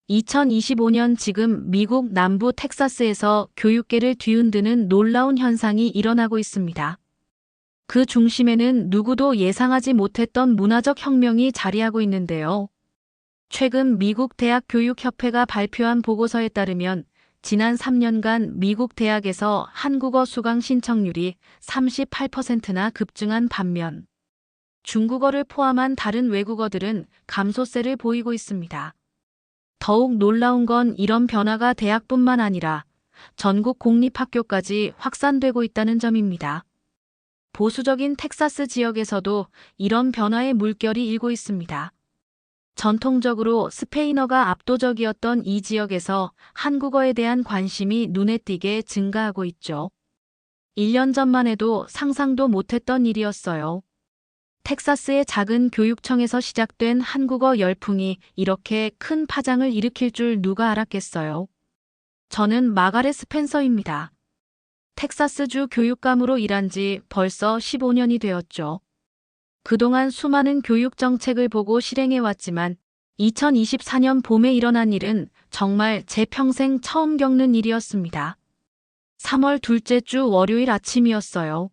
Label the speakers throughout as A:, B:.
A: 2025년 지금 미국 남부 텍사스에서 교육계를 뒤흔드는 놀라운 현상이 일어나고 있습니다. 그 중심에는 누구도 예상하지 못했던 문화적 혁명이 자리하고 있는데요. 최근 미국 대학교육협회가 발표한 보고서에 따르면 지난 3년간 미국 대학에서 한국어 수강 신청률이 38%나 급증한 반면 중국어를 포함한 다른 외국어들은 감소세를 보이고 있습니다. 더욱 놀라운 건 이런 변화가 대학뿐만 아니라 전국 공립학교까지 확산되고 있다는 점입니다. 보수적인 텍사스 지역에서도 이런 변화의 물결이 일고 있습니다. 전통적으로 스페인어가 압도적이었던 이 지역에서 한국어에 대한 관심이 눈에 띄게 증가하고 있죠. 1년 전만 해도 상상도 못했던 일이었어요. 텍사스의 작은 교육청에서 시작된 한국어 열풍이 이렇게 큰 파장을 일으킬 줄 누가 알았겠어요. 저는 마가렛 스펜서입니다. 텍사스주 교육감으로 일한 지 벌써 15년이 되었죠. 그동안 수많은 교육 정책을 보고 실행해왔지만 2024년 봄에 일어난 일은 정말 제 평생 처음 겪는 일이었습니다. 3월 둘째 주 월요일 아침이었어요.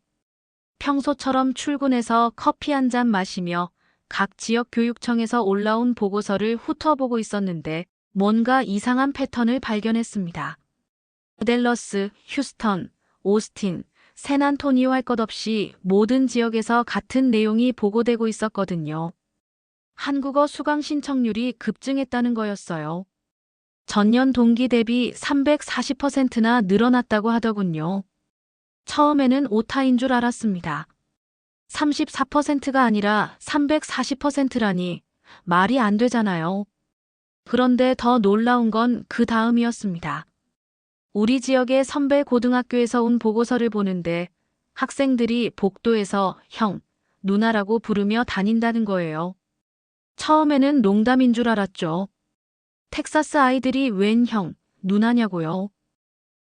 A: 평소처럼 출근해서 커피 한 잔 마시며 각 지역 교육청에서 올라온 보고서를 훑어보고 있었는데 뭔가 이상한 패턴을 발견했습니다. 댈러스, 휴스턴, 오스틴, 샌안토니오 할 것 없이 모든 지역에서 같은 내용이 보고되고 있었거든요. 한국어 수강 신청률이 급증했다는 거였어요. 전년 동기 대비 340%나 늘어났다고 하더군요. 처음에는 오타인 줄 알았습니다. 34%가 아니라 340%라니 말이 안 되잖아요. 그런데 더 놀라운 건 그 다음이었습니다. 우리 지역의 선배 고등학교에서 온 보고서를 보는데 학생들이 복도에서 형, 누나라고 부르며 다닌다는 거예요. 처음에는 농담인 줄 알았죠. 텍사스 아이들이 웬 형, 누나냐고요.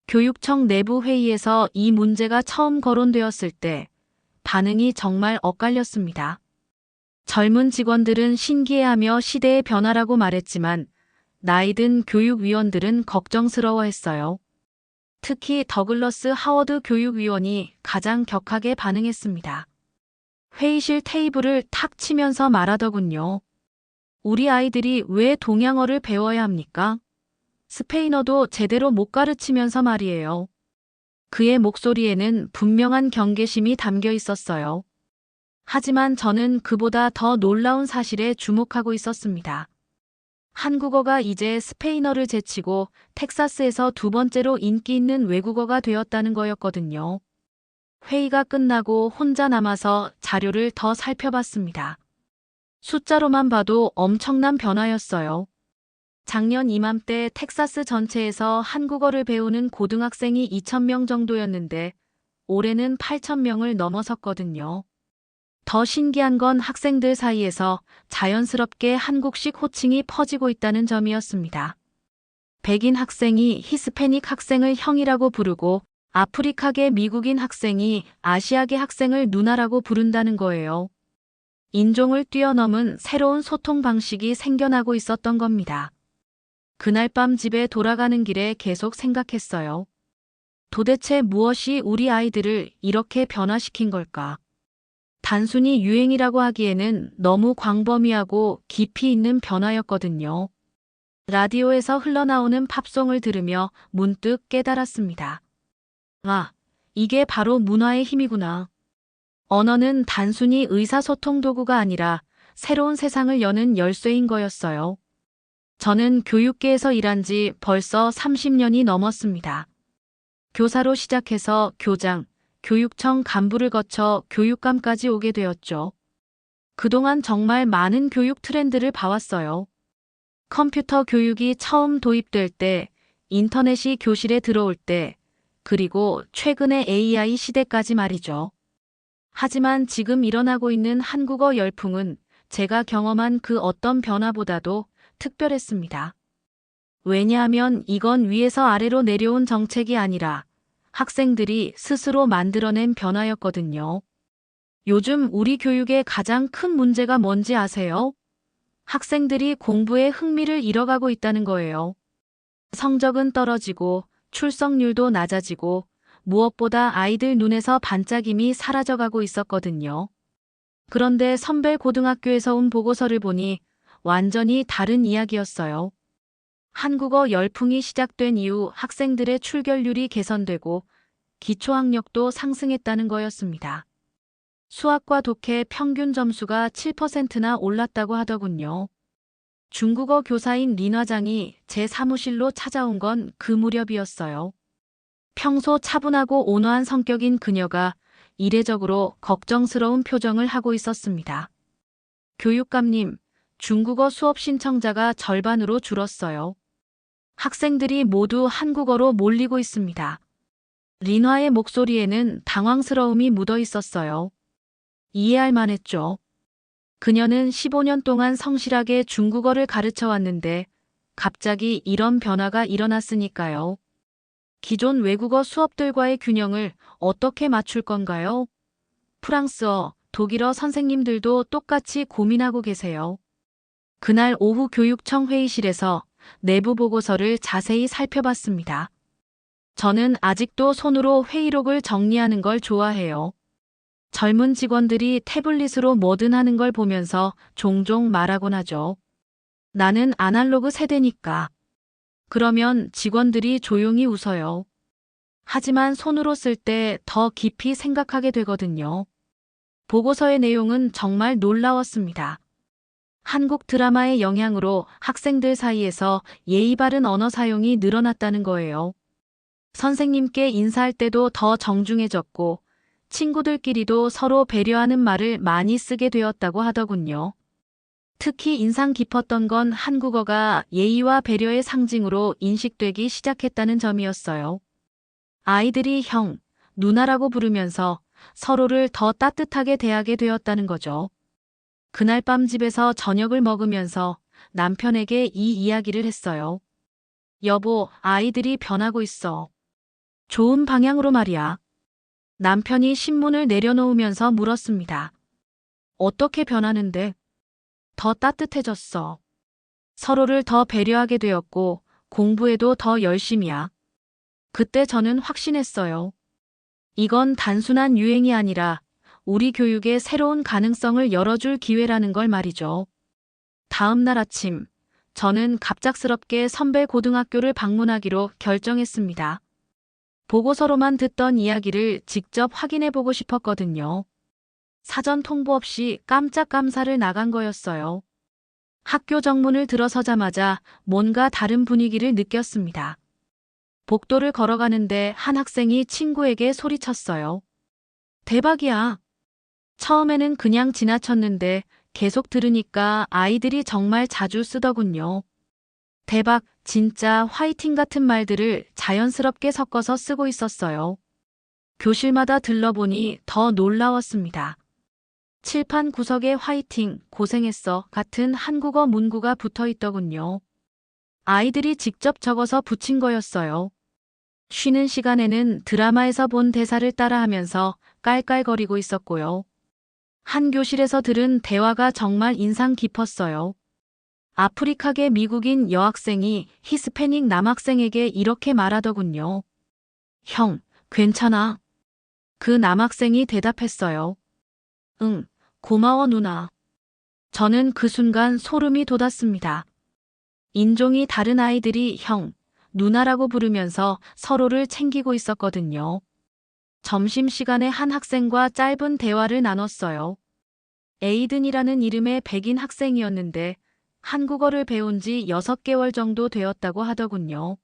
A: 교육청 내부 회의에서 이 문제가 처음 거론되었을 때 반응이 정말 엇갈렸습니다. 젊은 직원들은 신기해하며 시대의 변화라고 말했지만 나이든 교육위원들은 걱정스러워했어요. 특히 더글러스 하워드 교육위원이 가장 격하게 반응했습니다. 회의실 테이블을 탁 치면서 말하더군요. 우리 아이들이 왜 동양어를 배워야 합니까? 스페인어도 제대로 못 가르치면서 말이에요. 그의 목소리에는 분명한 경계심이 담겨 있었어요. 하지만 저는 그보다 더 놀라운 사실에 주목하고 있었습니다. 한국어가 이제 스페인어를 제치고 텍사스에서 두 번째로 인기 있는 외국어가 되었다는 거였거든요. 회의가 끝나고 혼자 남아서 자료를 더 살펴봤습니다. 숫자로만 봐도 엄청난 변화였어요. 작년 이맘때 텍사스 전체에서 한국어를 배우는 고등학생이 2,000명 정도였는데 올해는 8,000명을 넘어섰거든요. 더 신기한 건 학생들 사이에서 자연스럽게 한국식 호칭이 퍼지고 있다는 점이었습니다. 백인 학생이 히스패닉 학생을 형이라고 부르고 아프리카계 미국인 학생이 아시아계 학생을 누나라고 부른다는 거예요. 인종을 뛰어넘은 새로운 소통 방식이 생겨나고 있었던 겁니다. 그날 밤 집에 돌아가는 길에 계속 생각했어요. 도대체 무엇이 우리 아이들을 이렇게 변화시킨 걸까? 단순히 유행이라고 하기에는 너무 광범위하고 깊이 있는 변화였거든요. 라디오에서 흘러나오는 팝송을 들으며 문득 깨달았습니다. 아, 이게 바로 문화의 힘이구나. 언어는 단순히 의사소통 도구가 아니라 새로운 세상을 여는 열쇠인 거였어요. 저는 교육계에서 일한 지 벌써 30년이 넘었습니다. 교사로 시작해서 교장, 교육청 간부를 거쳐 교육감까지 오게 되었죠. 그동안 정말 많은 교육 트렌드를 봐왔어요. 컴퓨터 교육이 처음 도입될 때, 인터넷이 교실에 들어올 때, 그리고 최근의 AI 시대까지 말이죠. 하지만 지금 일어나고 있는 한국어 열풍은 제가 경험한 그 어떤 변화보다도 특별했습니다. 왜냐하면 이건 위에서 아래로 내려온 정책이 아니라 학생들이 스스로 만들어낸 변화였거든요. 요즘 우리 교육의 가장 큰 문제가 뭔지 아세요? 학생들이 공부에 흥미를 잃어가고 있다는 거예요. 성적은 떨어지고 출석률도 낮아지고 무엇보다 아이들 눈에서 반짝임이 사라져가고 있었거든요. 그런데 선배 고등학교에서 온 보고서를 보니 완전히 다른 이야기였어요. 한국어 열풍이 시작된 이후 학생들의 출결률이 개선되고 기초학력도 상승했다는 거였습니다. 수학과 독해 평균 점수가 7%나 올랐다고 하더군요. 중국어 교사인 린 화장이 제 사무실로 찾아온 건 그 무렵이었어요. 평소 차분하고 온화한 성격인 그녀가 이례적으로 걱정스러운 표정을 하고 있었습니다. 교육감님, 중국어 수업 신청자가 절반으로 줄었어요. 학생들이 모두 한국어로 몰리고 있습니다. 린화의 목소리에는 당황스러움이 묻어 있었어요. 이해할 만했죠. 그녀는 15년 동안 성실하게 중국어를 가르쳐 왔는데 갑자기 이런 변화가 일어났으니까요. 기존 외국어 수업들과의 균형을 어떻게 맞출 건가요? 프랑스어, 독일어 선생님들도 똑같이 고민하고 계세요. 그날 오후 교육청 회의실에서 내부 보고서를 자세히 살펴봤습니다. 저는 아직도 손으로 회의록을 정리하는 걸 좋아해요. 젊은 직원들이 태블릿으로 뭐든 하는 걸 보면서 종종 말하곤 하죠. 나는 아날로그 세대니까. 그러면 직원들이 조용히 웃어요. 하지만 손으로 쓸 때 더 깊이 생각하게 되거든요. 보고서의 내용은 정말 놀라웠습니다. 한국 드라마의 영향으로 학생들 사이에서 예의 바른 언어 사용이 늘어났다는 거예요. 선생님께 인사할 때도 더 정중해졌고 친구들끼리도 서로 배려하는 말을 많이 쓰게 되었다고 하더군요. 특히 인상 깊었던 건 한국어가 예의와 배려의 상징으로 인식되기 시작했다는 점이었어요. 아이들이 형, 누나라고 부르면서 서로를 더 따뜻하게 대하게 되었다는 거죠. 그날 밤 집에서 저녁을 먹으면서 남편에게 이 이야기를 했어요. 여보, 아이들이 변하고 있어. 좋은 방향으로 말이야. 남편이 신문을 내려놓으면서 물었습니다. 어떻게 변하는데? 더 따뜻해졌어. 서로를 더 배려하게 되었고 공부에도 더 열심이야. 그때 저는 확신했어요. 이건 단순한 유행이 아니라 우리 교육의 새로운 가능성을 열어줄 기회라는 걸 말이죠. 다음 날 아침, 저는 갑작스럽게 선배 고등학교를 방문하기로 결정했습니다. 보고서로만 듣던 이야기를 직접 확인해보고 싶었거든요. 사전 통보 없이 깜짝 감사를 나간 거였어요. 학교 정문을 들어서자마자 뭔가 다른 분위기를 느꼈습니다. 복도를 걸어가는데 한 학생이 친구에게 소리쳤어요. 대박이야. 처음에는 그냥 지나쳤는데 계속 들으니까 아이들이 정말 자주 쓰더군요. 대박, 진짜 화이팅 같은 말들을 자연스럽게 섞어서 쓰고 있었어요. 교실마다 들러보니 더 놀라웠습니다. 칠판 구석에 화이팅, 고생했어 같은 한국어 문구가 붙어 있더군요. 아이들이 직접 적어서 붙인 거였어요. 쉬는 시간에는 드라마에서 본 대사를 따라하면서 깔깔거리고 있었고요. 한 교실에서 들은 대화가 정말 인상 깊었어요. 아프리카계 미국인 여학생이 히스패닉 남학생에게 이렇게 말하더군요. 형, 괜찮아. 그 남학생이 대답했어요. 응, 고마워 누나. 저는 그 순간 소름이 돋았습니다. 인종이 다른 아이들이 형, 누나라고 부르면서 서로를 챙기고 있었거든요. 점심시간에 한 학생과 짧은 대화를 나눴어요. 에이든이라는 이름의 백인 학생이었는데 한국어를 배운 지 6개월 정도 되었다고 하더군요.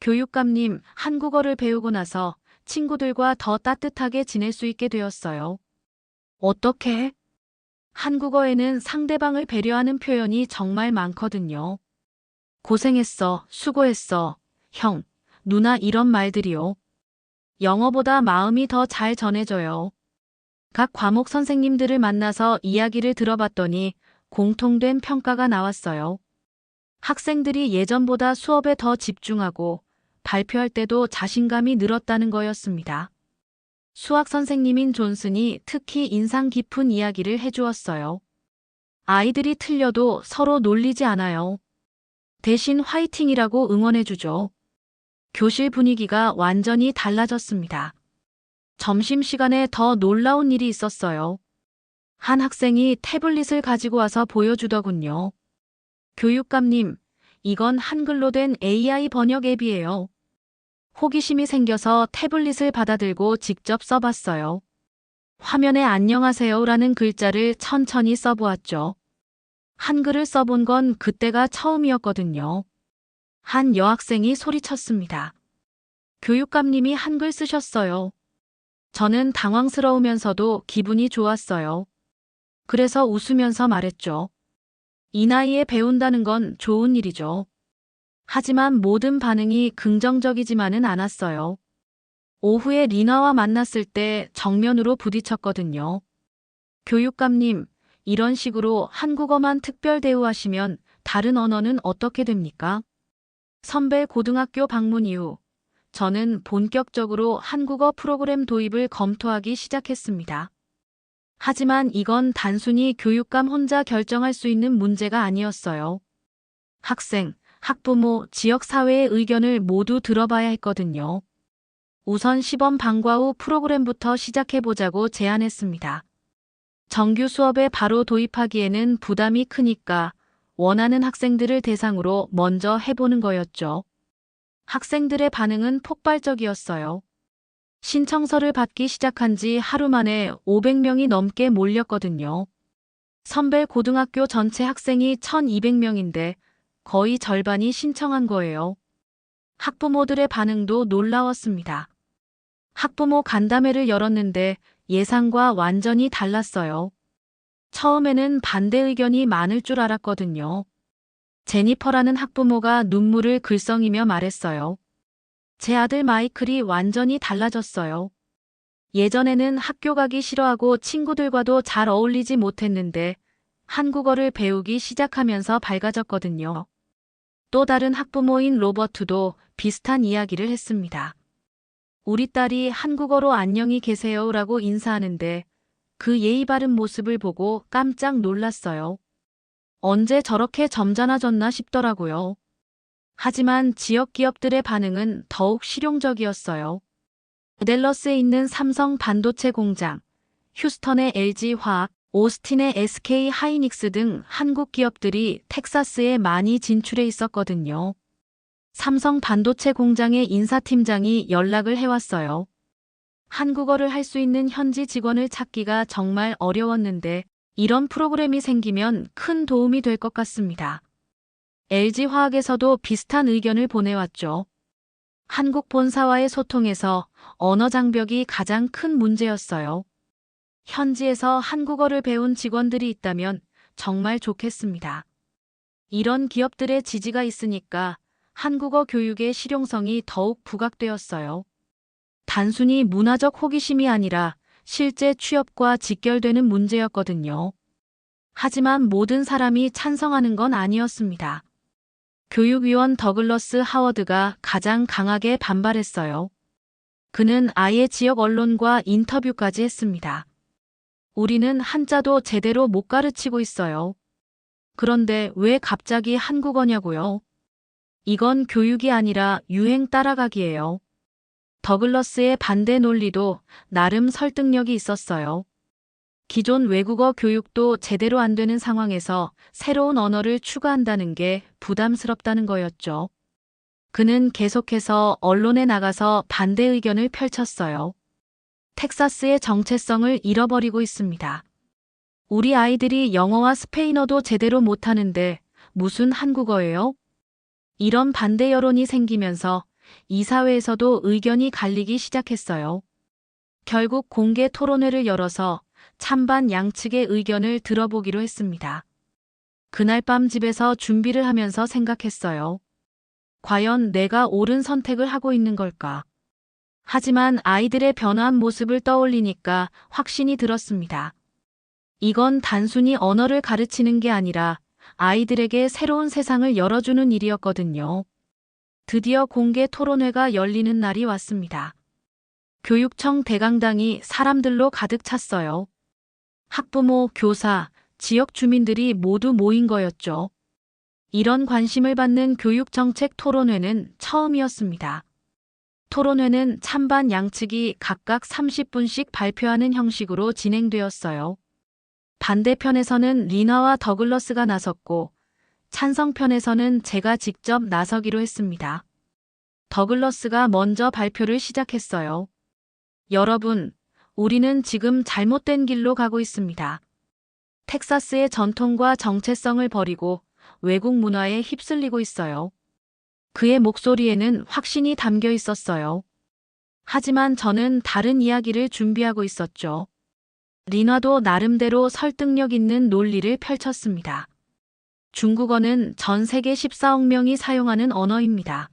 A: 교육감님, 한국어를 배우고 나서 친구들과 더 따뜻하게 지낼 수 있게 되었어요. 어떻게? 한국어에는 상대방을 배려하는 표현이 정말 많거든요. 고생했어, 수고했어, 형, 누나 이런 말들이요. 영어보다 마음이 더 잘 전해져요. 각 과목 선생님들을 만나서 이야기를 들어봤더니 공통된 평가가 나왔어요. 학생들이 예전보다 수업에 더 집중하고 발표할 때도 자신감이 늘었다는 거였습니다. 수학 선생님인 존슨이 특히 인상 깊은 이야기를 해주었어요. 아이들이 틀려도 서로 놀리지 않아요. 대신 화이팅이라고 응원해주죠. 교실 분위기가 완전히 달라졌습니다. 점심시간에 더 놀라운 일이 있었어요. 한 학생이 태블릿을 가지고 와서 보여주더군요. 교육감님, 이건 한글로 된 AI 번역 앱이에요. 호기심이 생겨서 태블릿을 받아들고 직접 써봤어요. 화면에 안녕하세요라는 글자를 천천히 써보았죠. 한글을 써본 건 그때가 처음이었거든요. 한 여학생이 소리쳤습니다. 교육감님이 한글 쓰셨어요. 저는 당황스러우면서도 기분이 좋았어요. 그래서 웃으면서 말했죠. 이 나이에 배운다는 건 좋은 일이죠. 하지만 모든 반응이 긍정적이지만은 않았어요. 오후에 리나와 만났을 때 정면으로 부딪혔거든요. 교육감님, 이런 식으로 한국어만 특별 대우하시면 다른 언어는 어떻게 됩니까? 선배 고등학교 방문 이후 저는 본격적으로 한국어 프로그램 도입을 검토하기 시작했습니다. 하지만 이건 단순히 교육감 혼자 결정할 수 있는 문제가 아니었어요. 학생, 학부모, 지역사회의 의견을 모두 들어봐야 했거든요. 우선 시범 방과 후 프로그램부터 시작해보자고 제안했습니다. 정규 수업에 바로 도입하기에는 부담이 크니까 원하는 학생들을 대상으로 먼저 해보는 거였죠. 학생들의 반응은 폭발적이었어요. 신청서를 받기 시작한 지 하루 만에 500명이 넘게 몰렸거든요. 선별 고등학교 전체 학생이 1200명인데 거의 절반이 신청한 거예요. 학부모들의 반응도 놀라웠습니다. 학부모 간담회를 열었는데 예상과 완전히 달랐어요. 처음에는 반대 의견이 많을 줄 알았거든요. 제니퍼라는 학부모가 눈물을 글썽이며 말했어요. 제 아들 마이클이 완전히 달라졌어요. 예전에는 학교 가기 싫어하고 친구들과도 잘 어울리지 못했는데 한국어를 배우기 시작하면서 밝아졌거든요. 또 다른 학부모인 로버트도 비슷한 이야기를 했습니다. 우리 딸이 한국어로 안녕히 계세요라고 인사하는데 그 예의 바른 모습을 보고 깜짝 놀랐어요. 언제 저렇게 점잖아졌나 싶더라고요. 하지만 지역 기업들의 반응은 더욱 실용적이었어요. 댈러스에 있는 삼성 반도체 공장, 휴스턴의 LG화학, 오스틴의 SK 하이닉스 등 한국 기업들이 텍사스에 많이 진출해 있었거든요. 삼성 반도체 공장의 인사팀장이 연락을 해왔어요. 한국어를 할 수 있는 현지 직원을 찾기가 정말 어려웠는데 이런 프로그램이 생기면 큰 도움이 될 것 같습니다. LG화학에서도 비슷한 의견을 보내왔죠. 한국 본사와의 소통에서 언어 장벽이 가장 큰 문제였어요. 현지에서 한국어를 배운 직원들이 있다면 정말 좋겠습니다. 이런 기업들의 지지가 있으니까 한국어 교육의 실용성이 더욱 부각되었어요. 단순히 문화적 호기심이 아니라 실제 취업과 직결되는 문제였거든요. 하지만 모든 사람이 찬성하는 건 아니었습니다. 교육위원 더글러스 하워드가 가장 강하게 반발했어요. 그는 아예 지역 언론과 인터뷰까지 했습니다. 우리는 한자도 제대로 못 가르치고 있어요. 그런데 왜 갑자기 한국어냐고요? 이건 교육이 아니라 유행 따라가기예요. 더글러스의 반대 논리도 나름 설득력이 있었어요. 기존 외국어 교육도 제대로 안 되는 상황에서 새로운 언어를 추가한다는 게 부담스럽다는 거였죠. 그는 계속해서 언론에 나가서 반대 의견을 펼쳤어요. 텍사스의 정체성을 잃어버리고 있습니다. 우리 아이들이 영어와 스페인어도 제대로 못하는데 무슨 한국어예요? 이런 반대 여론이 생기면서 이사회에서도 의견이 갈리기 시작했어요. 결국 공개 토론회를 열어서 찬반 양측의 의견을 들어보기로 했습니다. 그날 밤 집에서 준비를 하면서 생각했어요. 과연 내가 옳은 선택을 하고 있는 걸까? 하지만 아이들의 변화한 모습을 떠올리니까 확신이 들었습니다. 이건 단순히 언어를 가르치는 게 아니라 아이들에게 새로운 세상을 열어주는 일이었거든요. 드디어 공개 토론회가 열리는 날이 왔습니다. 교육청 대강당이 사람들로 가득 찼어요. 학부모, 교사, 지역 주민들이 모두 모인 거였죠. 이런 관심을 받는 교육정책 토론회는 처음이었습니다. 토론회는 찬반 양측이 각각 30분씩 발표하는 형식으로 진행되었어요. 반대편에서는 리나와 더글러스가 나섰고 찬성편에서는 제가 직접 나서기로 했습니다. 더글러스가 먼저 발표를 시작했어요. 여러분, 우리는 지금 잘못된 길로 가고 있습니다. 텍사스의 전통과 정체성을 버리고 외국 문화에 휩쓸리고 있어요. 그의 목소리에는 확신이 담겨 있었어요. 하지만 저는 다른 이야기를 준비하고 있었죠. 리나도 나름대로 설득력 있는 논리를 펼쳤습니다. 중국어는 전 세계 14억 명이 사용하는 언어입니다.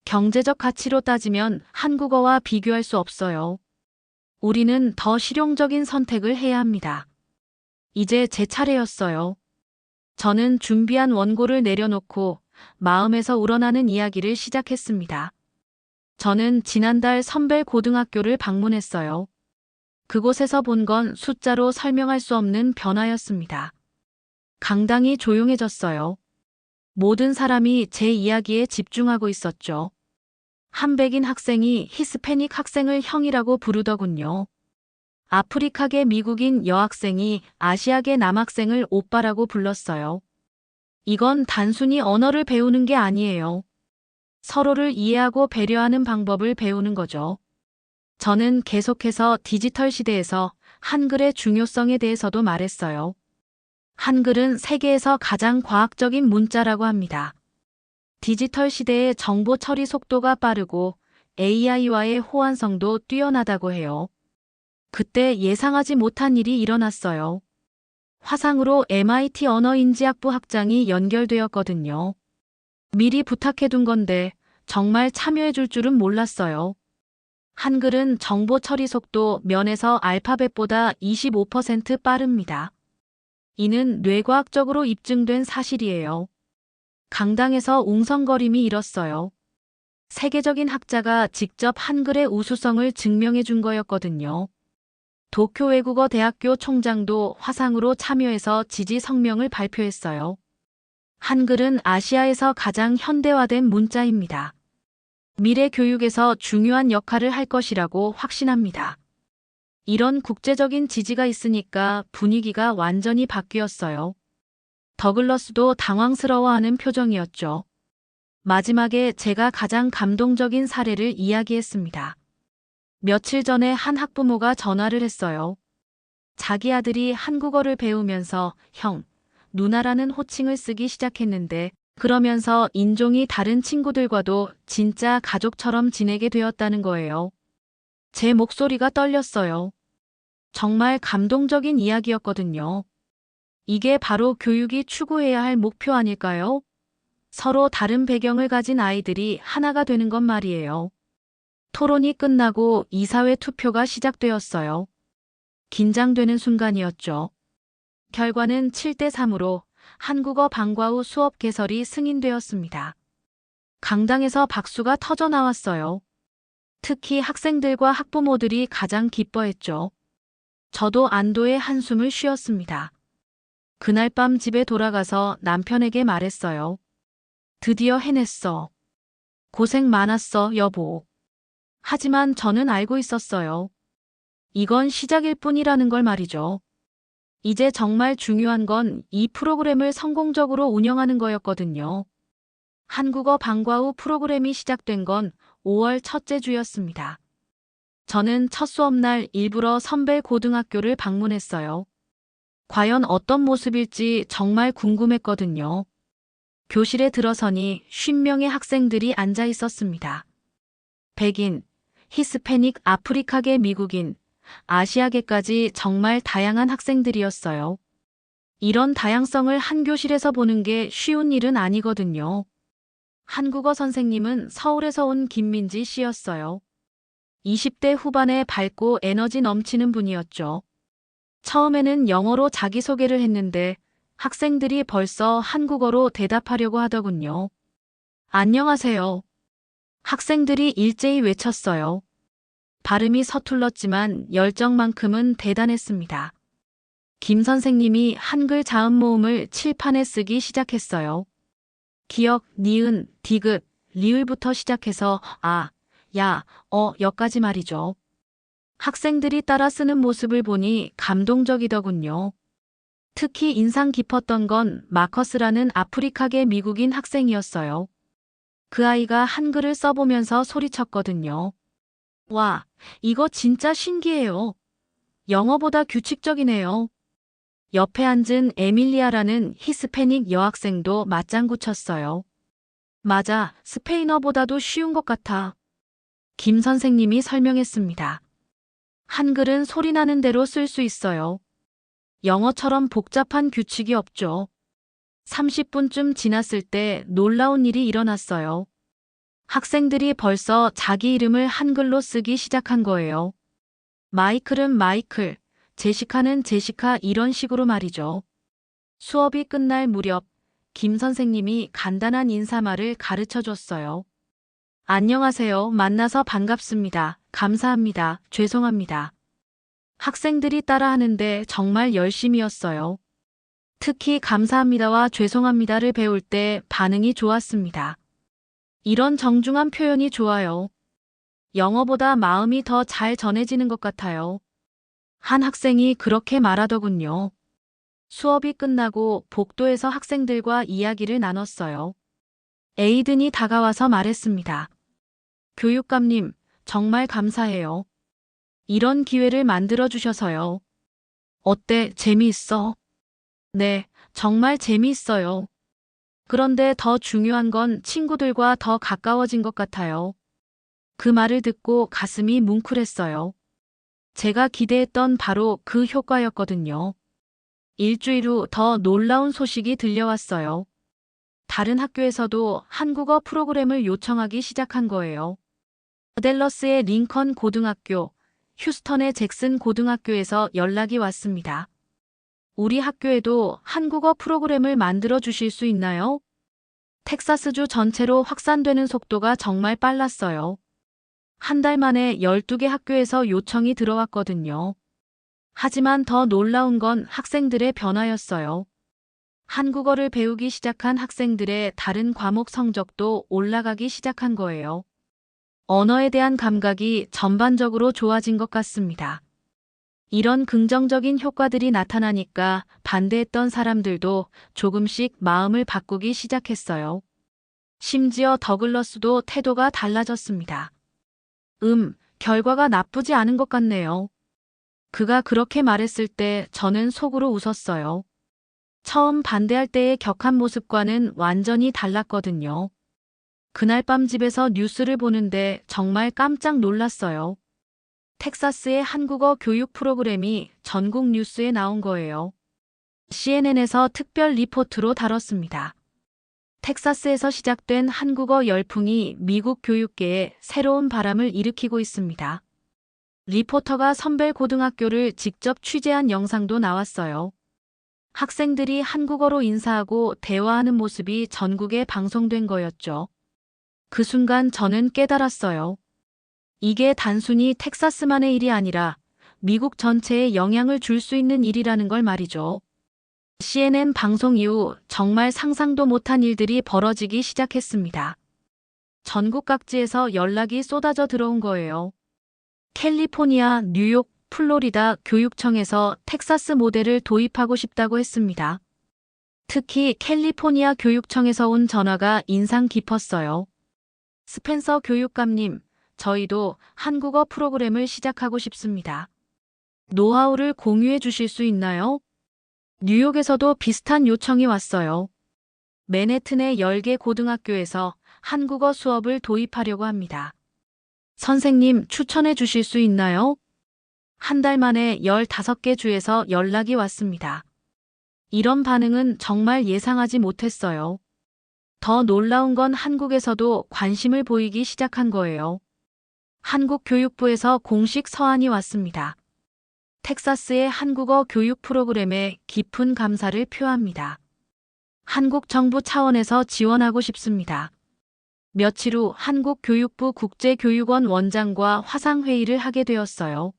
A: 경제적 가치로 따지면 한국어와 비교할 수 없어요. 우리는 더 실용적인 선택을 해야 합니다. 이제 제 차례였어요. 저는 준비한 원고를 내려놓고 마음에서 우러나는 이야기를 시작했습니다. 저는 지난달 선벨 고등학교를 방문했어요. 그곳에서 본 건 숫자로 설명할 수 없는 변화였습니다. 강당이 조용해졌어요. 모든 사람이 제 이야기에 집중하고 있었죠. 한 백인 학생이 히스패닉 학생을 형이라고 부르더군요. 아프리카계 미국인 여학생이 아시아계 남학생을 오빠라고 불렀어요. 이건 단순히 언어를 배우는 게 아니에요. 서로를 이해하고 배려하는 방법을 배우는 거죠. 저는 계속해서 디지털 시대에서 한글의 중요성에 대해서도 말했어요. 한글은 세계에서 가장 과학적인 문자라고 합니다. 디지털 시대의 정보 처리 속도가 빠르고 AI와의 호환성도 뛰어나다고 해요. 그때 예상하지 못한 일이 일어났어요. 화상으로 MIT 언어인지학부 학장이 연결되었거든요. 미리 부탁해둔 건데 정말 참여해줄 줄은 몰랐어요. 한글은 정보 처리 속도 면에서 알파벳보다 25% 빠릅니다. 이는 뇌과학적으로 입증된 사실이에요. 강당에서 웅성거림이 일었어요. 세계적인 학자가 직접 한글의 우수성을 증명해 준 거였거든요. 도쿄 외국어 대학교 총장도 화상으로 참여해서 지지 성명을 발표했어요. 한글은 아시아에서 가장 현대화된 문자입니다. 미래 교육에서 중요한 역할을 할 것이라고 확신합니다. 이런 국제적인 지지가 있으니까 분위기가 완전히 바뀌었어요. 더글러스도 당황스러워하는 표정이었죠. 마지막에 제가 가장 감동적인 사례를 이야기했습니다. 며칠 전에 한 학부모가 전화를 했어요. 자기 아들이 한국어를 배우면서 형, 누나라는 호칭을 쓰기 시작했는데 그러면서 인종이 다른 친구들과도 진짜 가족처럼 지내게 되었다는 거예요. 제 목소리가 떨렸어요. 정말 감동적인 이야기였거든요. 이게 바로 교육이 추구해야 할 목표 아닐까요? 서로 다른 배경을 가진 아이들이 하나가 되는 것 말이에요. 토론이 끝나고 이사회 투표가 시작되었어요. 긴장되는 순간이었죠. 결과는 7대 3으로 한국어 방과 후 수업 개설이 승인되었습니다. 강당에서 박수가 터져 나왔어요. 특히 학생들과 학부모들이 가장 기뻐했죠. 저도 안도의 한숨을 쉬었습니다. 그날 밤 집에 돌아가서 남편에게 말했어요. 드디어 해냈어. 고생 많았어, 여보. 하지만 저는 알고 있었어요. 이건 시작일 뿐이라는 걸 말이죠. 이제 정말 중요한 건 이 프로그램을 성공적으로 운영하는 거였거든요. 한국어 방과 후 프로그램이 시작된 건 5월 첫째 주였습니다. 저는 첫 수업날 일부러 선벨 고등학교를 방문했어요. 과연 어떤 모습일지 정말 궁금했거든요. 교실에 들어서니 50명의 학생들이 앉아 있었습니다. 백인, 히스패닉, 아프리카계 미국인, 아시아계까지 정말 다양한 학생들이었어요. 이런 다양성을 한 교실에서 보는 게 쉬운 일은 아니거든요. 한국어 선생님은 서울에서 온 김민지 씨였어요. 20대 후반에 밝고 에너지 넘치는 분이었죠. 처음에는 영어로 자기소개를 했는데 학생들이 벌써 한국어로 대답하려고 하더군요. 안녕하세요. 학생들이 일제히 외쳤어요. 발음이 서툴렀지만 열정만큼은 대단했습니다. 김 선생님이 한글 자음 모음을 칠판에 쓰기 시작했어요. 기역, 니은, 디귿, 리을부터 시작해서 아, 야, 여까지 말이죠. 학생들이 따라 쓰는 모습을 보니 감동적이더군요. 특히 인상 깊었던 건 마커스라는 아프리카계 미국인 학생이었어요. 그 아이가 한글을 써보면서 소리쳤거든요. 와, 이거 진짜 신기해요. 영어보다 규칙적이네요. 옆에 앉은 에밀리아라는 히스패닉 여학생도 맞장구 쳤어요. 맞아, 스페인어보다도 쉬운 것 같아. 김 선생님이 설명했습니다. 한글은 소리나는 대로 쓸 수 있어요. 영어처럼 복잡한 규칙이 없죠. 30분쯤 지났을 때 놀라운 일이 일어났어요. 학생들이 벌써 자기 이름을 한글로 쓰기 시작한 거예요. 마이클은 마이클, 제시카는 제시카 이런 식으로 말이죠. 수업이 끝날 무렵 김 선생님이 간단한 인사말을 가르쳐 줬어요. 안녕하세요. 만나서 반갑습니다. 감사합니다. 죄송합니다. 학생들이 따라하는데 정말 열심이었어요. 특히 감사합니다와 죄송합니다를 배울 때 반응이 좋았습니다. 이런 정중한 표현이 좋아요. 영어보다 마음이 더 잘 전해지는 것 같아요. 한 학생이 그렇게 말하더군요. 수업이 끝나고 복도에서 학생들과 이야기를 나눴어요. 에이든이 다가와서 말했습니다. 교육감님, 정말 감사해요. 이런 기회를 만들어 주셔서요. 어때? 재미있어? 네, 정말 재미있어요. 그런데 더 중요한 건 친구들과 더 가까워진 것 같아요. 그 말을 듣고 가슴이 뭉클했어요. 제가 기대했던 바로 그 효과였거든요. 일주일 후 더 놀라운 소식이 들려왔어요. 다른 학교에서도 한국어 프로그램을 요청하기 시작한 거예요. 댈러스의 링컨 고등학교, 휴스턴의 잭슨 고등학교에서 연락이 왔습니다. 우리 학교에도 한국어 프로그램을 만들어 주실 수 있나요? 텍사스주 전체로 확산되는 속도가 정말 빨랐어요. 한 달 만에 12개 학교에서 요청이 들어왔거든요. 하지만 더 놀라운 건 학생들의 변화였어요. 한국어를 배우기 시작한 학생들의 다른 과목 성적도 올라가기 시작한 거예요. 언어에 대한 감각이 전반적으로 좋아진 것 같습니다. 이런 긍정적인 효과들이 나타나니까 반대했던 사람들도 조금씩 마음을 바꾸기 시작했어요. 심지어 더글러스도 태도가 달라졌습니다. 결과가 나쁘지 않은 것 같네요. 그가 그렇게 말했을 때 저는 속으로 웃었어요. 처음 반대할 때의 격한 모습과는 완전히 달랐거든요. 그날 밤 집에서 뉴스를 보는데 정말 깜짝 놀랐어요. 텍사스의 한국어 교육 프로그램이 전국 뉴스에 나온 거예요. CNN에서 특별 리포트로 다뤘습니다. 텍사스에서 시작된 한국어 열풍이 미국 교육계에 새로운 바람을 일으키고 있습니다. 리포터가 선별 고등학교를 직접 취재한 영상도 나왔어요. 학생들이 한국어로 인사하고 대화하는 모습이 전국에 방송된 거였죠. 그 순간 저는 깨달았어요. 이게 단순히 텍사스만의 일이 아니라 미국 전체에 영향을 줄 수 있는 일이라는 걸 말이죠. CNN 방송 이후 정말 상상도 못한 일들이 벌어지기 시작했습니다. 전국 각지에서 연락이 쏟아져 들어온 거예요. 캘리포니아, 뉴욕, 플로리다 교육청에서 텍사스 모델을 도입하고 싶다고 했습니다. 특히 캘리포니아 교육청에서 온 전화가 인상 깊었어요. 스펜서 교육감님, 저희도 한국어 프로그램을 시작하고 싶습니다. 노하우를 공유해 주실 수 있나요? 뉴욕에서도 비슷한 요청이 왔어요. 맨해튼의 10개 고등학교에서 한국어 수업을 도입하려고 합니다. 선생님 추천해 주실 수 있나요? 한 달 만에 15개 주에서 연락이 왔습니다. 이런 반응은 정말 예상하지 못했어요. 더 놀라운 건 한국에서도 관심을 보이기 시작한 거예요. 한국 교육부에서 공식 서한이 왔습니다. 텍사스의 한국어 교육 프로그램에 깊은 감사를 표합니다. 한국 정부 차원에서 지원하고 싶습니다. 며칠 후 한국교육부 국제교육원 원장과 화상회의를 하게 되었어요.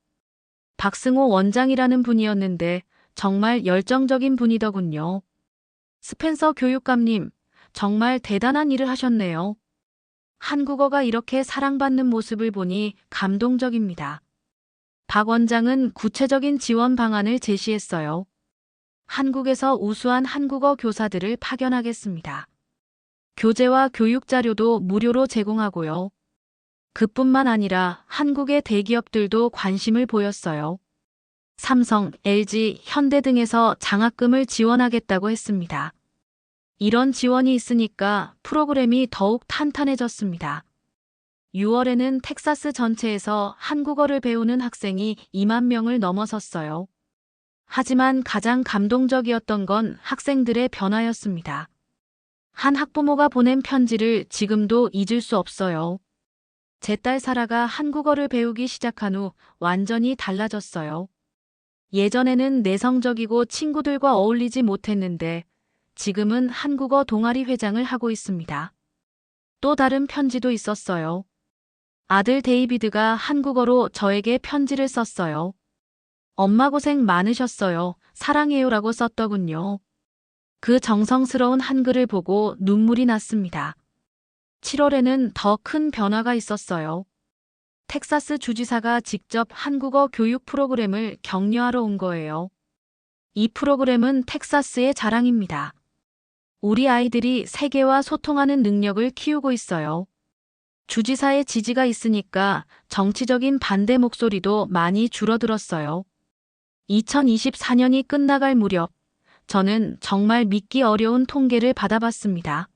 A: 박승호 원장이라는 분이었는데 정말 열정적인 분이더군요. 스펜서 교육감님, 정말 대단한 일을 하셨네요. 한국어가 이렇게 사랑받는 모습을 보니 감동적입니다. 박 원장은 구체적인 지원 방안을 제시했어요. 한국에서 우수한 한국어 교사들을 파견하겠습니다. 교재와 교육 자료도 무료로 제공하고요. 그뿐만 아니라 한국의 대기업들도 관심을 보였어요. 삼성, LG, 현대 등에서 장학금을 지원하겠다고 했습니다. 이런 지원이 있으니까 프로그램이 더욱 탄탄해졌습니다. 6월에는 텍사스 전체에서 한국어를 배우는 학생이 2만 명을 넘어섰어요. 하지만 가장 감동적이었던 건 학생들의 변화였습니다. 한 학부모가 보낸 편지를 지금도 잊을 수 없어요. 제 딸 사라가 한국어를 배우기 시작한 후 완전히 달라졌어요. 예전에는 내성적이고 친구들과 어울리지 못했는데 지금은 한국어 동아리 회장을 하고 있습니다. 또 다른 편지도 있었어요. 아들 데이비드가 한국어로 저에게 편지를 썼어요. 엄마 고생 많으셨어요. 사랑해요라고 썼더군요. 그 정성스러운 한글을 보고 눈물이 났습니다. 7월에는 더 큰 변화가 있었어요. 텍사스 주지사가 직접 한국어 교육 프로그램을 격려하러 온 거예요. 이 프로그램은 텍사스의 자랑입니다. 우리 아이들이 세계와 소통하는 능력을 키우고 있어요. 주지사의 지지가 있으니까 정치적인 반대 목소리도 많이 줄어들었어요. 2024년이 끝나갈 무렵, 저는 정말 믿기 어려운 통계를 받아봤습니다.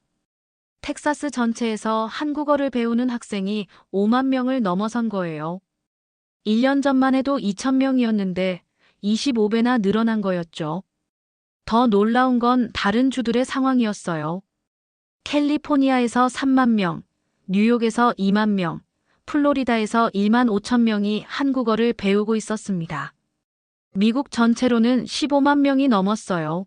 A: 텍사스 전체에서 한국어를 배우는 학생이 5만 명을 넘어선 거예요. 1년 전만 해도 2천 명이었는데 25배나 늘어난 거였죠. 더 놀라운 건 다른 주들의 상황이었어요. 캘리포니아에서 3만 명, 뉴욕에서 2만 명, 플로리다에서 1만 5천 명이 한국어를 배우고 있었습니다. 미국 전체로는 15만 명이 넘었어요.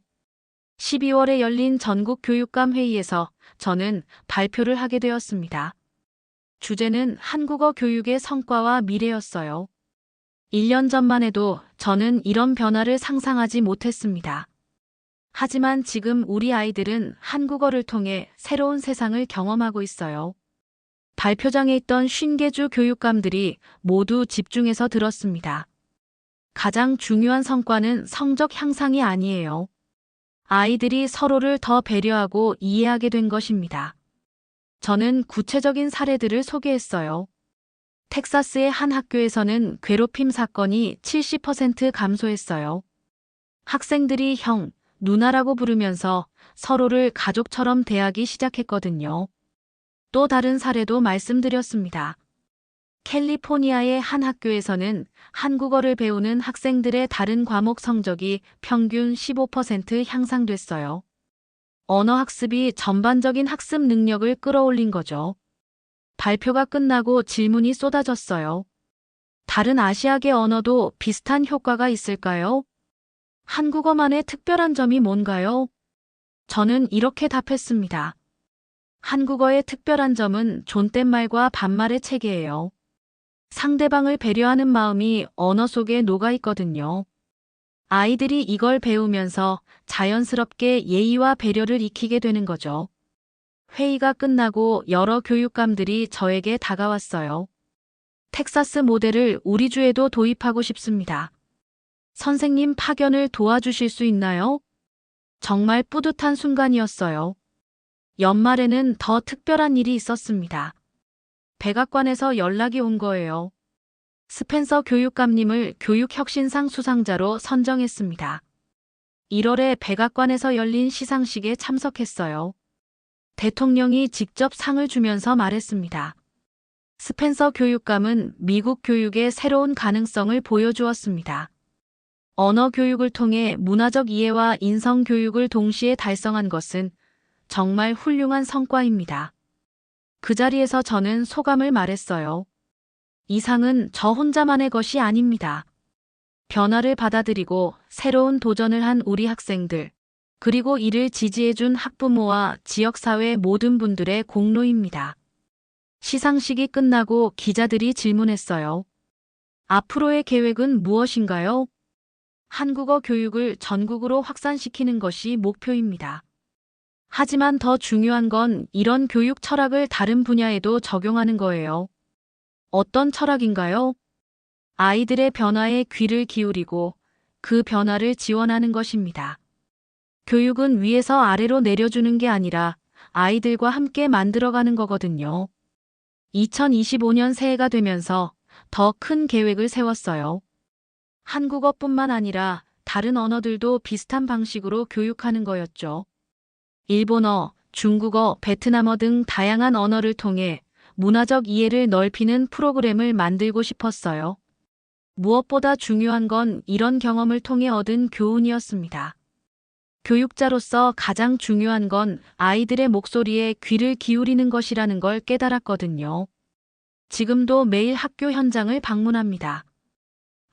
A: 12월에 열린 전국 교육감 회의에서 저는 발표를 하게 되었습니다. 주제는 한국어 교육의 성과와 미래였어요. 1년 전만 해도 저는 이런 변화를 상상하지 못했습니다. 하지만 지금 우리 아이들은 한국어를 통해 새로운 세상을 경험하고 있어요. 발표장에 있던 50개 교육감들이 모두 집중해서 들었습니다. 가장 중요한 성과는 성적 향상이 아니에요. 아이들이 서로를 더 배려하고 이해하게 된 것입니다. 저는 구체적인 사례들을 소개했어요. 텍사스의 한 학교에서는 괴롭힘 사건이 70% 감소했어요. 학생들이 형, 누나라고 부르면서 서로를 가족처럼 대하기 시작했거든요. 또 다른 사례도 말씀드렸습니다. 캘리포니아의 한 학교에서는 한국어를 배우는 학생들의 다른 과목 성적이 평균 15% 향상됐어요. 언어 학습이 전반적인 학습 능력을 끌어올린 거죠. 발표가 끝나고 질문이 쏟아졌어요. 다른 아시아계 언어도 비슷한 효과가 있을까요? 한국어만의 특별한 점이 뭔가요? 저는 이렇게 답했습니다. 한국어의 특별한 점은 존댓말과 반말의 체계예요. 상대방을 배려하는 마음이 언어 속에 녹아 있거든요. 아이들이 이걸 배우면서 자연스럽게 예의와 배려를 익히게 되는 거죠. 회의가 끝나고 여러 교육감들이 저에게 다가왔어요. 텍사스 모델을 우리 주에도 도입하고 싶습니다. 선생님 파견을 도와주실 수 있나요? 정말 뿌듯한 순간이었어요. 연말에는 더 특별한 일이 있었습니다. 백악관에서 연락이 온 거예요. 스펜서 교육감님을 교육혁신상 수상자로 선정했습니다. 1월에 백악관에서 열린 시상식에 참석했어요. 대통령이 직접 상을 주면서 말했습니다. 스펜서 교육감은 미국 교육의 새로운 가능성을 보여주었습니다. 언어 교육을 통해 문화적 이해와 인성 교육을 동시에 달성한 것은 정말 훌륭한 성과입니다. 그 자리에서 저는 소감을 말했어요. 이 상은 저 혼자만의 것이 아닙니다. 변화를 받아들이고 새로운 도전을 한 우리 학생들, 그리고 이를 지지해준 학부모와 지역사회 모든 분들의 공로입니다. 시상식이 끝나고 기자들이 질문했어요. 앞으로의 계획은 무엇인가요? 한국어 교육을 전국으로 확산시키는 것이 목표입니다. 하지만 더 중요한 건 이런 교육 철학을 다른 분야에도 적용하는 거예요. 어떤 철학인가요? 아이들의 변화에 귀를 기울이고 그 변화를 지원하는 것입니다. 교육은 위에서 아래로 내려주는 게 아니라 아이들과 함께 만들어가는 거거든요. 2025년 새해가 되면서 더 큰 계획을 세웠어요. 한국어뿐만 아니라 다른 언어들도 비슷한 방식으로 교육하는 거였죠. 일본어, 중국어, 베트남어 등 다양한 언어를 통해 문화적 이해를 넓히는 프로그램을 만들고 싶었어요. 무엇보다 중요한 건 이런 경험을 통해 얻은 교훈이었습니다. 교육자로서 가장 중요한 건 아이들의 목소리에 귀를 기울이는 것이라는 걸 깨달았거든요. 지금도 매일 학교 현장을 방문합니다.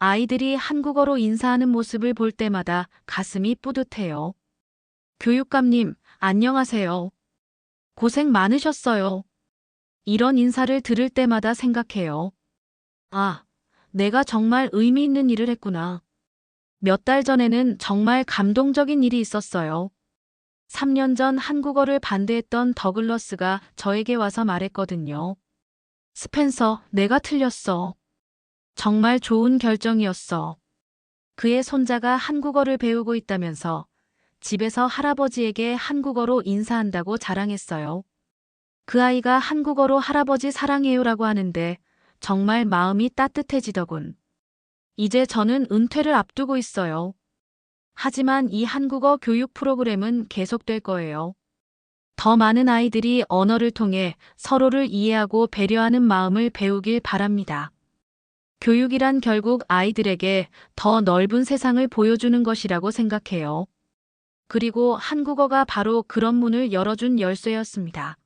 A: 아이들이 한국어로 인사하는 모습을 볼 때마다 가슴이 뿌듯해요. 교육감님, 안녕하세요. 고생 많으셨어요. 이런 인사를 들을 때마다 생각해요. 아, 내가 정말 의미 있는 일을 했구나. 몇 달 전에는 정말 감동적인 일이 있었어요. 3년 전 한국어를 반대했던 더글러스가 저에게 와서 말했거든요. 스펜서, 내가 틀렸어. 정말 좋은 결정이었어. 그의 손자가 한국어를 배우고 있다면서 집에서 할아버지에게 한국어로 인사한다고 자랑했어요. 그 아이가 한국어로 할아버지 사랑해요라고 하는데 정말 마음이 따뜻해지더군. 이제 저는 은퇴를 앞두고 있어요. 하지만 이 한국어 교육 프로그램은 계속될 거예요. 더 많은 아이들이 언어를 통해 서로를 이해하고 배려하는 마음을 배우길 바랍니다. 교육이란 결국 아이들에게 더 넓은 세상을 보여주는 것이라고 생각해요. 그리고 한국어가 바로 그런 문을 열어준 열쇠였습니다.